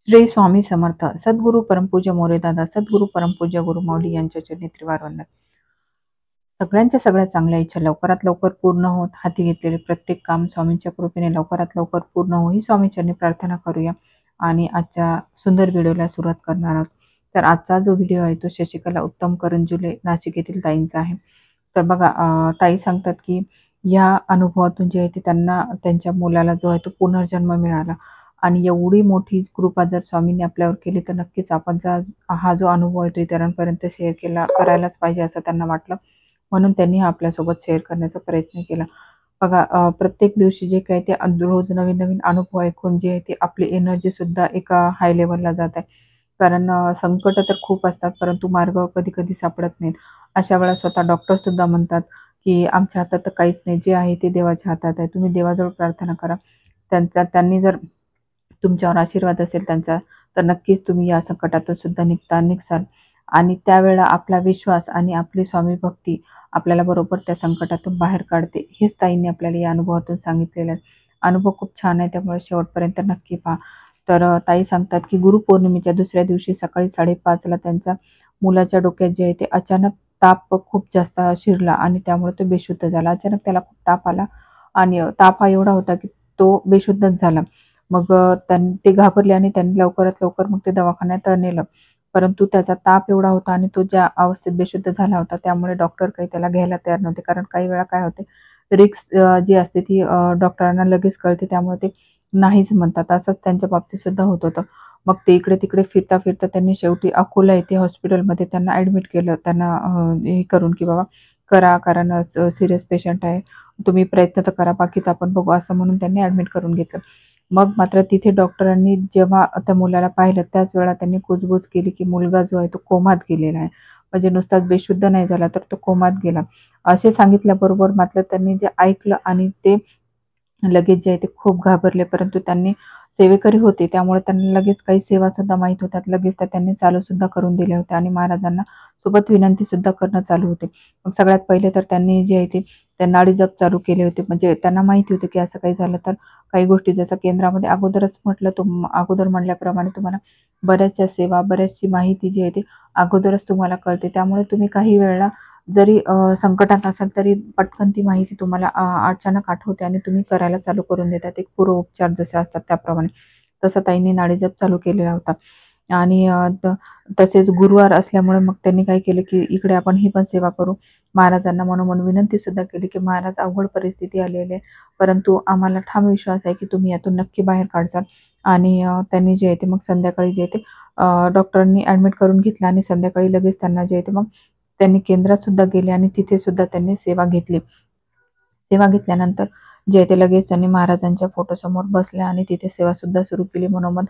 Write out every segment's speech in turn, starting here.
श्री स्वामी समर्थ. सद्गुरू परमपूज्य मोरेदादा, सद्गुरू परमपूज्य गुरुमाऊली यांच्या चरणी त्रिवार वंदन. सगळ्यांच्या सगळ्या चांगल्या इच्छा लवकरात लवकर पूर्ण होत, हाती घेतलेले प्रत्येक काम स्वामींच्या कृपेने लवकरात लवकर पूर्ण हो ही स्वामींचरणी प्रार्थना करूया. आणि आजच्या सुंदर व्हिडिओला सुरुवात करणार आहोत. तर आजचा जो व्हिडिओ आहे तो शशिकला उत्तम करंजुले नाशिक येथील ताईंचा आहे. तर बघा, ताई सांगतात की या अनुभवातून जे आहे ते त्यांना त्यांच्या मुलाला जो आहे तो पुनर्जन्म मिळाला. आणि एवढी मोठी कृपा जर स्वामींनी आपल्यावर केली तर नक्कीच आपण हा जो अनुभव आहे तो इतरांपर्यंत शेअर करायलाच पाहिजे असं त्यांना वाटलं. म्हणून त्यांनी हा आपल्यासोबत शेअर करण्याचा प्रयत्न केला. बघा, प्रत्येक दिवशी जे काही ते रोज नवीन नवीन अनुभव ऐकून जे आहे ते आपली एनर्जी सुद्धा एका हाय लेवलला जात आहे. कारण संकट तर खूप असतात परंतु मार्ग कधी कधी सापडत नाहीत. अशा वेळेला स्वतः डॉक्टर सुद्धा म्हणतात की आमच्या हातात तर काहीच नाही, जे आहे ते देवाच्या हातात आहे, तुम्ही देवाजवळ प्रार्थना करा. त्यांनी जर तुमच्यावर आशीर्वाद असेल त्यांचा तर नक्कीच तुम्ही या संकटातून सुद्धा निघसाल. आणि त्यावेळेला आपला विश्वास आणि आपली स्वामी भक्ती आपल्याला बरोबर त्या संकटातून बाहेर काढते. हेच ताईंनी आपल्याला या अनुभवातून सांगितलेलं आहे. अनुभव खूप छान आहे, त्यामुळे शेवटपर्यंत नक्की पहा. तर ताई सांगतात की गुरुपौर्णिमेच्या दुसऱ्या दिवशी सकाळी 5:30ला त्यांच्या मुलाच्या डोक्यात जे आहे ते अचानक ताप खूप जास्त शिरला आणि त्यामुळे तो बेशुद्ध झाला. अचानक त्याला खूप ताप आला आणि ताप हा एवढा होता की तो बेशुद्धच झाला. मग ते घाबरले आणि त्यांनी लवकरात लवकर मग ते दवाखान्यात नेलं. परंतु त्याचा ताप एवढा होता आणि तो ज्या अवस्थेत बेशुद्ध झाला होता त्यामुळे डॉक्टर काही त्याला घ्यायला तयार नव्हते. कारण काही वेळा काय होते, रिस्क जी असते ती डॉक्टरांना लगेच कळते, त्यामुळे ते नाहीच म्हणतात. असंच त्यांच्या बाबतीत सुद्धा होत होतं. मग ते इकडे-तिकडे फिरता-फिरता त्यांनी शेवटी अकोला येथे हॉस्पिटलमध्ये त्यांना ॲडमिट केलं. त्यांना हे करून की बाबा करा, कारण सीरियस पेशंट आहे. तुम्ही प्रयत्न तर करा, बाकीचं आपण बघू असं म्हणून त्यांनी ॲडमिट करून घेतलं. मग मात्र तिथे डॉक्टरांनी जेव्हा त्या मुलाला पाहिलं त्याच वेळा त्यांनी कुजबूज केली की मुलगा जो आहे तो कोमात गेलेला आहे. म्हणजे नुसताच बेशुद्ध नाही झाला तर तो कोमात गेला. असे सांगितल्याबरोबर मात्र त्यांनी जे ऐकलं आणि ते लगेच जे आहे ते खूप घाबरले. परंतु त्यांनी सेवेकरी होते त्यामुळे त्यांना लगेच काही सेवा सुद्धा माहीत होत्या. लगेच त्या त्यांनी चालू सुद्धा करून दिल्या होत्या आणि महाराजांना सोबत विनंती सुद्धा करणं चालू होते. मग सगळ्यात पहिले तर त्यांनी जे आहे ते नाडी जप चालू केले होते. म्हणजे त्यांना माहिती होतं की असं काही झालं तर काही गोष्टी जसं केंद्रामध्ये अगोदरच म्हटलं, अगोदर म्हटल्याप्रमाणे तुम्हाला बऱ्याचशा सेवा, बऱ्याचशी माहिती जी आहे ती अगोदरच तुम्हाला कळते. त्यामुळे तुम्ही काही वेळेला जरी संकटात असाल तरी पटकन ती माहिती तुम्हाला अचानक आठवते आणि तुम्ही करायला चालू करून देतात. एक पूर्वोपचार जसे असतात त्याप्रमाणे. तसं ताईंनी नाडीजप चालू केलेला होता. आणि तसेच गुरुवार असल्यामुळे मग त्यांनी काय केलं की इकडे आपण ही पण सेवा करू. महाराजांना मनोमन विनंती सुद्धा केली की महाराज, अवघड परिस्थिती आलेली आहे, परंतु आम्हाला ठाम विश्वास आहे की तुम्ही यातून नक्की बाहेर काढसाल. आणि त्यांनी जे आहे ते मग संध्याकाळी जे आहे ते डॉक्टरांनी ॲडमिट करून घेतलं आणि संध्याकाळी लगेच त्यांना जे आहे ते मग त्यांनी केंद्रात सुद्धा गेले आणि तिथे सुद्धा त्यांनी सेवा घेतली. सेवा घेतल्यानंतर जे आहे ते लगेच त्यांनी महाराजांच्या फोटोसमोर बसले आणि तिथे सेवा सुद्धा सुरू केली. मनोमन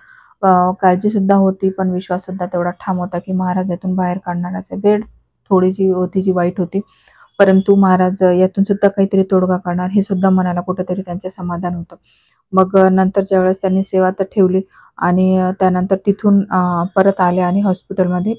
काळजी सुद्धा होती, पण विश्वास सुद्धा तेवढा ठाम होता की महाराज यातून बाहेर काढणारच आहे. वेळ थोडीशी होती जी वाईट होती, परंतु महाराज यातून सुद्धा काहीतरी तोडगा काढणार हे सुद्धा मनाला कुठेतरी त्यांचं समाधान होतं. मग नंतर ज्यावेळेस त्यांनी सेवा तर ठेवली आणि त्यानंतर तिथून परत आले आणि हॉस्पिटलमध्ये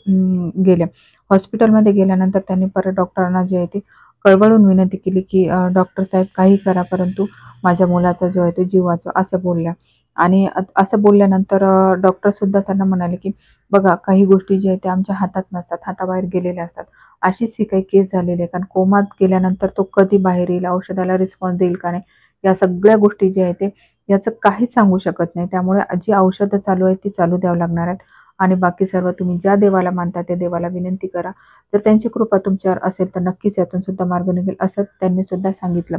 गेले. हॉस्पिटलमध्ये गेल्यानंतर त्यांनी परत डॉक्टरांना जे आहे ते कळवळून विनंती केली की डॉक्टर साहेब काही करा, परंतु माझ्या मुलाचा जो आहे तो जीव वाचवा, असं बोलल्या. आणि असं बोलल्यानंतर डॉक्टरसुद्धा त्यांना म्हणाले की बघा, काही गोष्टी ज्या आहेत त्या आमच्या हातात नसतात, हाताबाहेर गेलेल्या असतात. अशीच ही काही केस झालेली आहे, कारण कोमात गेल्यानंतर तो कधी बाहेर येईल, औषधाला रिस्पॉन्स देईल का नाही, या सगळ्या गोष्टी ज्या आहेत ते याचं काहीच सांगू शकत नाही. त्यामुळे जी औषधं चालू आहेत ती चालू द्यावं लागणार आहेत. आणि बाकी सर्व तुम्ही ज्या देवाला मानता त्या देवाला विनंती करा. जर त्यांची कृपा तुमच्यावर असेल तर नक्कीच यातून सुद्धा मार्ग निघेल, असं त्यांनी सुद्धा सांगितलं.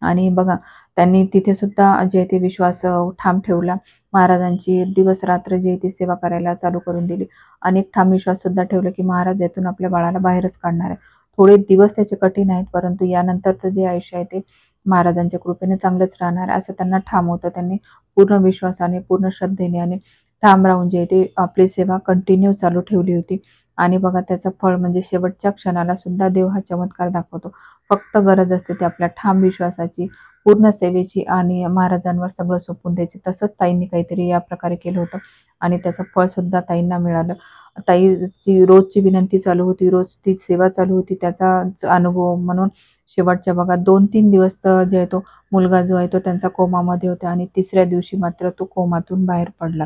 आणि बघा, त्यांनी तिथे सुद्धा जे ते विश्वास ठाम ठेवला. महाराजांची दिवस-रात्र जी आहे ती सेवा करायला चालू करून दिली. आणि एक ठाम विश्वास सुद्धा ठेवला की महाराज यातून आपल्या बाळाला बाहेरच काढणार आहे. थोडे दिवस त्याचे कठीण आहेत, परंतु यानंतरचं जे आयुष्य आहे ते महाराजांच्या कृपेने चांगलंच राहणार आहे, असं त्यांना ठाम होतं. त्यांनी पूर्ण विश्वासाने, पूर्ण श्रद्धेने आणि ठाम राहून जे ते आपली सेवा कंटिन्यू चालू ठेवली होती. आणि बघा, त्याचं फळ म्हणजे शेवटच्या क्षणाला सुद्धा देव हा चमत्कार दाखवतो. फक्त गरज असते ती आपल्या ठाम विश्वासाची, पूर्ण सेवेची आणि महाराजांवर सगळं सोपवून द्यायची. तसंच ताईंनी काहीतरी या प्रकारे केलं होतं आणि त्याचं फळ सुद्धा ताईंना मिळालं. ताईची रोजची विनंती चालू होती, रोज ती सेवा चालू होती. त्याचाच अनुभव म्हणून शेवटच्या बघा 2-3 दिवस तर जे आहे तो मुलगा जो आहे तो त्यांचा कोमामध्ये होता आणि तिसऱ्या दिवशी मात्र तो कोमातून बाहेर पडला.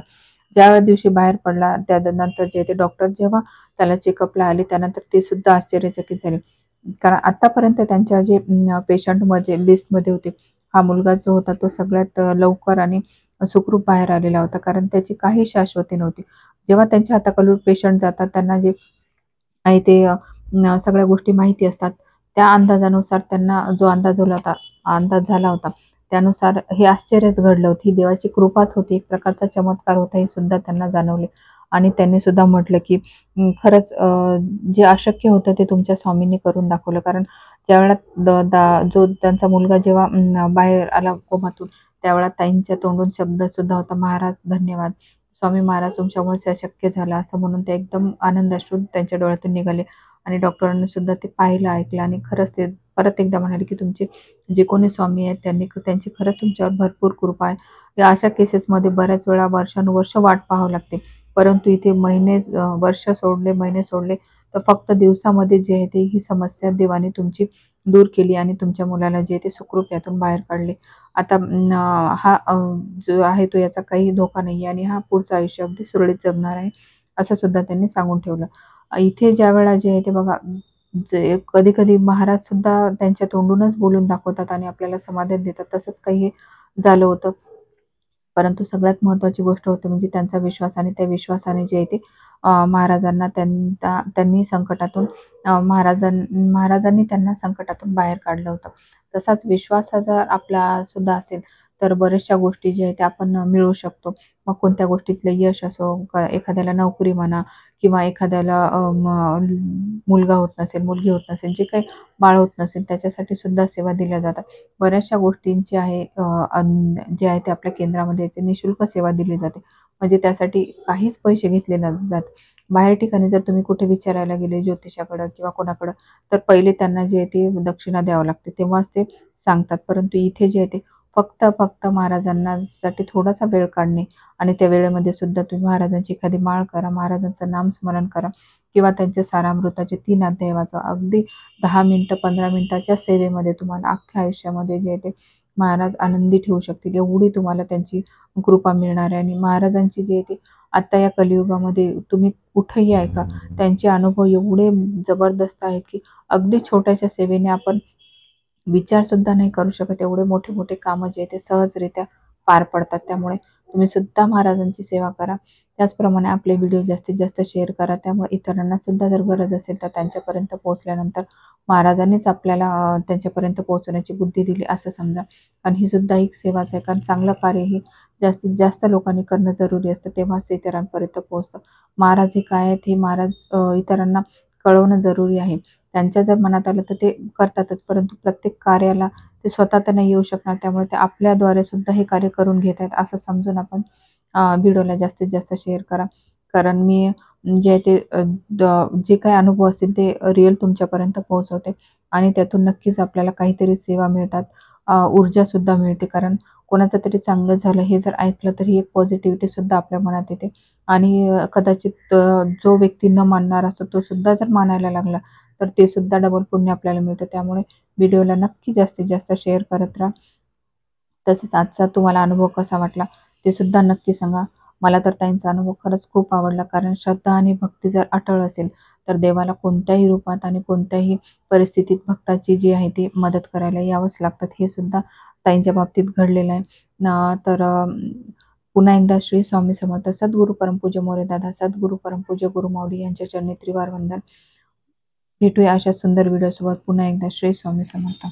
ज्या दिवशी बाहेर पडला त्यानंतर जे ते डॉक्टर जेव्हा त्याला चेकअपला आले त्यानंतर ते सुद्धा आश्चर्यचकित झाले. कारण आतापर्यंत त्यांच्या जे पेशंटमध्ये लिस्टमध्ये होते, हा मुलगा जो होता तो सगळ्यात लवकर आणि सुखरूप बाहेर आलेला होता. कारण त्याची काही शाश्वती नव्हती. जेव्हा त्यांच्या हाताखालून पेशंट जातात त्यांना जे आहे ते सगळ्या गोष्टी माहिती असतात. त्या अंदाजानुसार त्यांना जो अंदाज झाला होता, त्यानुसार हे आश्चर्यच घडलं होतं. ही देवाची कृपाच होती, एक प्रकारचा चमत्कार होता हे सुद्धा त्यांना जाणवले. आणि त्यांनी सुद्धा म्हटलं, की खरंच जे अशक्य होतं ते तुमच्या स्वामींनी करून दाखवलं. कारण ज्यावेळेला द दा जो त्यांचा मुलगा जेव्हा बाहेर आला कोमातून, त्यावेळेला ताईंच्या तोंडून शब्द सुद्धा होता, "महाराज धन्यवाद. स्वामी महाराज तुमच्यामुळेच हे शक्य झालं." असं म्हणून ते एकदम आनंदाश्रू त्यांच्या डोळ्यातून निघाले. आणि डॉक्टरांनी सुद्धा ते पाहिलं, ऐकलं आणि खरंच ते परत एकदा म्हणाले, की तुमचे जे कोणी स्वामी आहेत त्यांची खरंच तुमच्यावर भरपूर कृपा आहे. या अशा केसेसमध्ये बऱ्याच वेळा वर्षानुवर्ष वाट पाहावी लागते. परंतु इथे वर्ष सोडले, महिने सोडले, तर फक्त दिवसामध्ये जे आहे ते ही समस्या देवाने तुमची दूर केली आणि तुमच्या मुलाला जे आहे ते सुखरूप यातून बाहेर काढले. आता हा जो आहे तो याचा काही धोका नाही आणि हा पुढचं आयुष्य अगदी सुरळीत जगणार आहे, असं सुद्धा त्यांनी सांगून ठेवलं. इथे ज्यावेळेला जे आहे ते बघा, जे कधी-कधी महाराज सुद्धा त्यांच्या तोंडूनच बोलून दाखवतात आणि आपल्याला समाधान देतात. तसंच काही झालं होतं. परंतु सगळ्यात महत्त्वाची गोष्ट होती म्हणजे त्यांचा विश्वास आणि त्या विश्वासाने जे आहे ते महाराजांना त्यांनी संकटातून महाराजांनी त्यांना संकटातून बाहेर काढलं होतं. तसाच विश्वास हा जर आपला सुद्धा असेल, तर बऱ्याचशा गोष्टी ज्या आहेत त्या आपण मिळवू शकतो. मग कोणत्या गोष्टीतलं यश असो, एखाद्याला नोकरी म्हणा किंवा एखाद्याला मुलगा होत नसेल, मुलगी होत नसेल, जे काही बाळ होत नसेल त्याच्यासाठी सुद्धा सेवा दिल्या जातात. बऱ्याचशा गोष्टींची आहे जे आहे ते आपल्या केंद्रामध्ये ते निःशुल्क सेवा दिली जाते. म्हणजे त्यासाठी काहीच पैसे घेतले जात. बाहेर ठिकाणी जर तुम्ही कुठे विचारायला गेले ज्योतिषाकडं किंवा कोणाकडं, तर पहिले त्यांना जे आहे ते दक्षिणा द्यावं लागते. तेव्हाच ते सांगतात. परंतु इथे जे आहे ते फक्त महाराजांना साठी थोडासा वेळ काढणे आणि त्या वेळेमध्ये सुद्धा तुम्ही महाराजांची एखादी माळ करा, महाराजांचं नामस्मरण करा किंवा त्यांच्या सारामृताचे 3 अध्याय वाचा. अगदी 10 मिनिटं, 15 मिनिटाच्या सेवेमध्ये तुम्हाला अख्ख्या आयुष्यामध्ये जे आहे ते महाराज आनंदी ठेवू शकतील. एवढी तुम्हाला त्यांची कृपा मिळणार आहे आणि महाराजांची जी आहे ती आता या कलियुगामध्ये तुम्ही कुठेही ऐका, त्यांचे अनुभव एवढे जबरदस्त आहेत, की अगदी छोट्याशा सेवेने आपण विचारसुद्धा नाही करू शकत, एवढे मोठे-मोठे कामं जे आहे ते सहजरित्या पार पडतात. त्यामुळे तुम्ही सुद्धा महाराजांची सेवा करा. त्याचप्रमाणे आपले व्हिडिओ जास्तीत जास्त शेअर करा. त्यामुळे इतरांना सुद्धा जर गरज असेल तर त्यांच्यापर्यंत पोहोचल्यानंतर महाराजांनीच आपल्याला त्यांच्यापर्यंत पोहोचण्याची बुद्धी दिली असं समजा. आणि ही सुद्धा एक सेवाच आहे. कारण चांगलं कार्य हे जास्तीत जास्त लोकांनी करणं जरुरी असतं. तेव्हाच ते इतरांपर्यंत पोहोचतं. महाराज हे काय आहेत हे महाराज इतरांना कळवणं जरुरी आहे. त्यांच्या जर मनात आलं तर ते करतातच. परंतु प्रत्येक कार्याला ते स्वतः तर नाही येऊ शकणार. त्यामुळे ते आपल्याद्वारे सुद्धा हे कार्य करून घेत आहेत असं समजून आपण व्हिडिओला जास्तीत जास्त शेअर करा. कारण मी जे आहे ते जे काही अनुभव असतील ते रिअल तुमच्यापर्यंत पोहोचवते आणि त्यातून नक्कीच आपल्याला काहीतरी सेवा मिळतात. ऊर्जासुद्धा मिळते. कारण कोणाचं तरी चांगलं झालं हे जर ऐकलं तर ही एक पॉझिटिव्हिटीसुद्धा आपल्या मनात येते आणि कदाचित जो व्यक्ती न मानणारा असतो तो सुद्धा जर मानायला लागला, तर ते सुद्धा डबल पुण्य आपल्याला मिळतं. त्यामुळे व्हिडिओला नक्की जास्तीत जास्त शेअर करत राहा. तसेच आजचा तुम्हाला अनुभव कसा वाटला ते सुद्धा नक्की सांगा. मला तर ताईंचा अनुभव खरंच खूप आवडला. कारण श्रद्धा आणि भक्ती जर अटळ असेल, तर देवाला कोणत्याही रूपात आणि कोणत्याही परिस्थितीत भक्ताची जी आहे ती मदत करायला यावंच लागतात. हे सुद्धा ताईंच्या बाबतीत घडलेलं आहे. तर पुन्हा एकदा श्री स्वामी समर्थ. सद्गुरू परमपूज्य मोरेदादा, सद्गुरू परमपूज्य गुरुमाऊली यांच्या चरणी त्रिवार वंदन. भेटूया अशा सुंदर व्हिडिओसोबत पुन्हा एकदा. श्री स्वामी समर्थ.